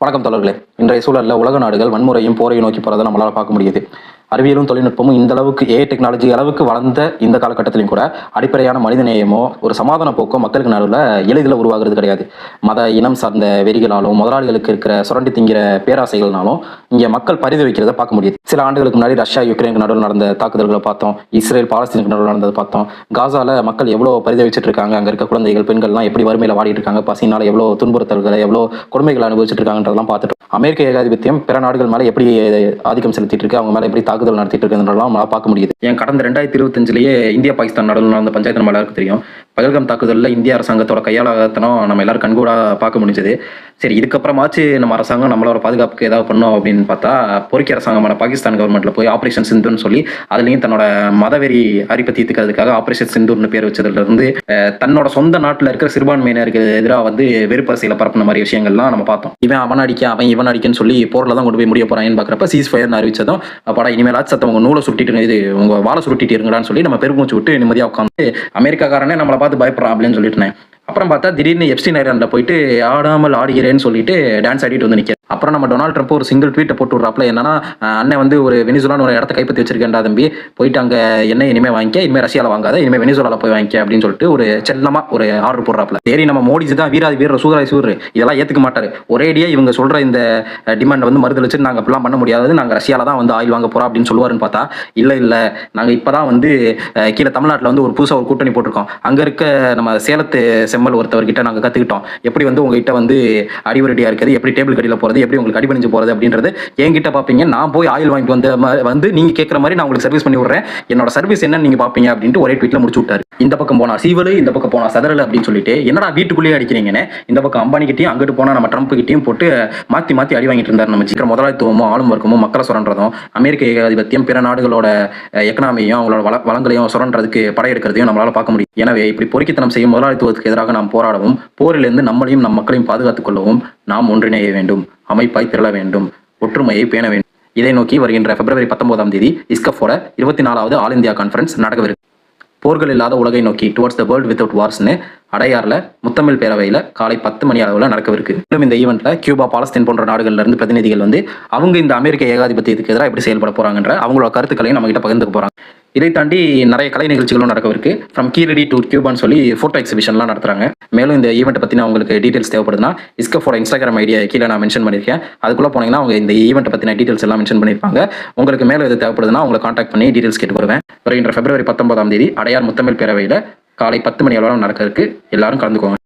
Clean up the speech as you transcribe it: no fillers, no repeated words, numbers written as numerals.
வணக்கம் தோழர்களே. இன்றைய சூழலில் உலக நாடுகள் வன்முறையும் போரையும் நோக்கி போகிறத நம்மளால் பார்க்க முடியுது. அறிவியலும் தொழில்நுட்பமும் இந்த அளவுக்கு டெக்னாலஜி அளவுக்கு வளர்ந்த இந்த காலகட்டத்திலையும் கூட அடிப்படையான மனிதநேயமோ ஒரு சமாதான போக்கோ மக்களுக்கு நடுவில் எளிதில் உருவாகிறது கிடையாது. மத இனம் சார்ந்த வெறிகளாலும் முதலாளிகளுக்கு இருக்கிற சுரண்டி திங்கிற பேராசைகள்னாலும் இங்கே மக்கள் பரிதவிக்கிறத பார்க்க முடியுது. சில ஆண்டுகளுக்கு முன்னாடி ரஷ்யா யுக்ரைனுக்கு நடுவில் நடந்த தாக்குதல்களை பார்த்தோம். இஸ்ரேல் பாலஸ்தீனுக்கு நடுவில் நடந்தது பார்த்தோம். காசால மக்கள் எவ்வளோ பரிதவிச்சுட்டு இருக்காங்க. அங்கே இருக்க குழந்தைகள் பெண்கள்லாம் எப்படி வறுமையில் வாடிட்டு இருக்காங்க. பசினால எவ்வளோ துன்புறுத்தல்களை எவ்வளோ கொடுமைகளை அனுபவிச்சுட்டு இருக்காங்கன்றதெல்லாம் பார்த்துட்டு அமெரிக்க ஏகாதிபத்தியம் பிற நாடுகள் மேலே எப்படி ஆதிக்கம் செலுத்திட்டு இருக்கு, அவங்க மேலே எப்படி தாக்குதல் நடத்திட்டு இருக்குன்றதெல்லாம் நம்மளால் பார்க்க முடியுது. ஏன் கடந்த 2025 இந்தியா பாகிஸ்தான் நடுவில் நடந்த பஞ்சாயத்து நம்ம எல்லாருக்கும் தெரியும். பகல்காம் தாக்குதலில் இந்திய அரசாங்கத்தோட கையாளத்தனம் நம்ம எல்லாரும் கண்கூடா பார்க்க முடிஞ்சது. சரி, இதுக்கப்புறமாச்சு நம்ம அரசாங்கம் நம்மளோட பாதுகாப்புக்கு ஏதாவது பண்ணோம் அப்படின்னு பார்த்தா பொறுக்கி அரசாங்கமான பாகிஸ்தான் கவர்மெண்ட்ல போய் ஆபரேஷன் சிந்துன்னு சொல்லி அதுலேயும் தன்னோட மதவெறி அரிப்பை தீர்த்துக்கிறதுக்காக ஆபரேஷன் சிந்துன்னு பேர் வச்சதுல இருந்து தன்னோட சொந்த நாட்டில் இருக்கிற சிறுபான்மையினருக்கு எதிராக வெறுப்பரசியல பரப்புன மாதிரி விஷயங்கள்லாம் நம்ம பார்த்தோம். இவன் அவன் அடிக்க அவன் இவன் அடிக்கன்னு சொல்லி போரில் தான் கொண்டு போய் முடிய போறாங்கன்னு பார்க்குறப்ப சீஸ் ஃபயர்னு அறிவிச்சதும் அப்பாடா இனிமேலாச்சும் சத்தம் உங்க நூலை சுட்டிட்டு இது உங்க வாழை சுருட்டிட்டு இருங்கடான்னு சொல்லி நம்ம பெருமூச்சு விட்டு நிம்மதியாக உட்காந்து அமெரிக்காக்காரனே நம்மளை பார்த்து பயப்படுறான் அப்படின்னு சொல்லிட்டு அப்புறம் பார்த்தா திடீர்னு எப்ஸ்டீன் ஐலாண்டில் போயிட்டு ஆடாமல் ஆடுகிறேன்னு சொல்லிட்டு டான்ஸ் ஆடிட்டு வந்து நிற்க. அப்புறம் நம்ம டொனால்ட் ட்ரம்ப் ஒரு சிங்கிள் ட்வீட்டை போட்டு விட்றாப்புல என்னன்னா, அண்ணன் ஒரு வெனிசுலான்னு ஒரு இடத்த கைப்பற்றி வச்சிருக்கேன்டா தம்பி, போயிட்டு அங்கே என்ன இனிமேல் வாங்கிக்க, இனிமேல் ரஷ்யாவில் வாங்காத, இனிமேல் வெனிசுலாவில் போய் வாங்கிக்க அப்படின்னு சொல்லிட்டு ஒரு செல்லமா ஒரு ஆர்டர் போடுறாப்புல. சரி, நம்ம மோடிஜி தான் வீராதி வீரர் சூதராய் சூர் இதெல்லாம் ஏற்றுக்க மாட்டார். ஒரேடியாக இவங்க சொல்கிற இந்த டிமாண்ட் மறுதளிச்சு நாங்கள் அப்படிலாம் பண்ண முடியாது, நாங்கள் ரஷ்யாவில் தான் ஆயில் வாங்க போகிறோம் அப்படின்னு சொல்லுவாருன்னு பார்த்தா இல்லை நாங்கள் இப்போ தான் கீழே தமிழ்நாட்டில் ஒரு புதுசாக ஒரு கூட்டணி போட்டிருக்கோம். அங்கே இருக்க நம்ம சேலத்து செம்மல் ஒருத்தவர்கிட்ட நாங்கள் கற்றுக்கிட்டோம் எப்படி உங்ககிட்ட அடிவரடியாக இருக்குது, எப்படி டேபிள் கடியில் போகிறது, எப்படி உங்களுக்கு அடிபணிஞ்சு போகிறது அப்படின்றது என்கிட்ட பார்ப்பீங்க. நான் போய் ஆயில் வாங்கிட்டு நீங்கள் கேட்குற மாதிரி நான் உங்களுக்கு சர்வீஸ் பண்ணி விட்றேன். என்னோட சர்வீஸ் என்னன்னு நீங்கள் பார்ப்பீங்க அப்படின்ட்டு ஒரே ட்வீட்டில் முடிச்சு விட்டாரு. இந்த பக்கம் போனால் சீவல், இந்த பக்கம் போனால் சதறல் அப்படின்னு சொல்லிட்டு என்னடா வீட்டுக்குள்ளேயே அடிக்கிறீங்கன்னு இந்த பக்கம் அம்பானிக்கிட்டையும் அங்கிட்டு போனால் நம்ம ட்ரம்ப் கிட்டையும் போட்டு மாற்றி அடி வாங்கிட்டு இருந்தார். நம்ம சீக்கிரம் முதலாளித்துவமோ ஆளும் வர்க்கமோ மக்களை சுரண்டதும் அமெரிக்க ஏகாதிபத்தியம் பிற நாடுகளோட எக்கனாமியும் அவங்களோட வளங்களையும் சுரண்டதுக்கு படையெடுக்கிறதையும் நம்மளால பார்க்க முடியும். எனவே இப்படி பொறுக்கித்தனம் செய்யும் முதலாளித்துவத்துக்கு எதிராக நாம் போராடவும் போரிலிருந்து நம்மளையும் நம் மக்களையும் பாதுகாத்துக் கொள்ளவும் நாம் ஒன்றிணைய வேண்டும், அமைப்பாய் திரள வேண்டும், ஒற்றுமையை பேண வேண்டும். இதை நோக்கி வருகின்ற February 19 இஸ்கஃபோட 24வது ஆல் இந்தியா கான்ஃபரன்ஸ் நடக்கவிருக்கு. போர்கள் இல்லாத உலகை நோக்கி டுவர்ட்ஸ் த வேர்ல்ட் வித்அவுட் வார்ஸ்னு அடையாறுல முத்தமிழ் பேரவையில் காலை 10 மணி அளவில் நடக்கவிருக்கு. மேலும் இந்த ஈவெண்ட்ல கியூபா, பாலஸ்தீன் போன்ற நாடுகள்ல இருந்து பிரதிநிதிகள் அவங்க இந்த அமெரிக்க ஏகாதிபத்தியத்துக்கு எதிராக எப்படி செயல்பட போறாங்கன்ற அவங்களோட கருத்துக்களையும் நம்ம கிட்ட பகிர்ந்துக்க போறாங்க. இதை தாண்டி நிறைய கலை நிகழ்ச்சிகளும் நடக்கவிருக்கு. ஃப்ரம் கீரடி டு கியூபான்னு சொல்லி ஃபோட்டோ எக்ஸிபிஷன்லாம் நடத்துறாங்க. மேலும் இந்த ஈவெண்ட்டை பற்றின உங்களுக்கு டீட்டெயில்ஸ் தேவைப்படுதுன்னா இஸ்கஃபோட இன்ஸ்டாகிராம் ஐடியா கீழே நான் மென்ஷன் பண்ணியிருக்கேன். அதுக்குள்ளே போனீங்கன்னா அவங்க இந்த ஈவெண்ட்டை பற்றின டீட்டெயில்ஸ் எல்லாம் மென்ஷன் பண்ணியிருப்பாங்க. உங்களுக்கு மேலும் எது தேவைப்படுதுன்னா உங்களை கான்டாக்ட் பண்ணி டீட்டெயில்ஸ் கேட்டு வருவேன். வருகின்ற February 19 அடையார் முத்தமிழ் பேரவையில் காலை 10 மணி அளவில் நடக்கிறதுக்கு எல்லாரும் கலந்துக்கோங்க.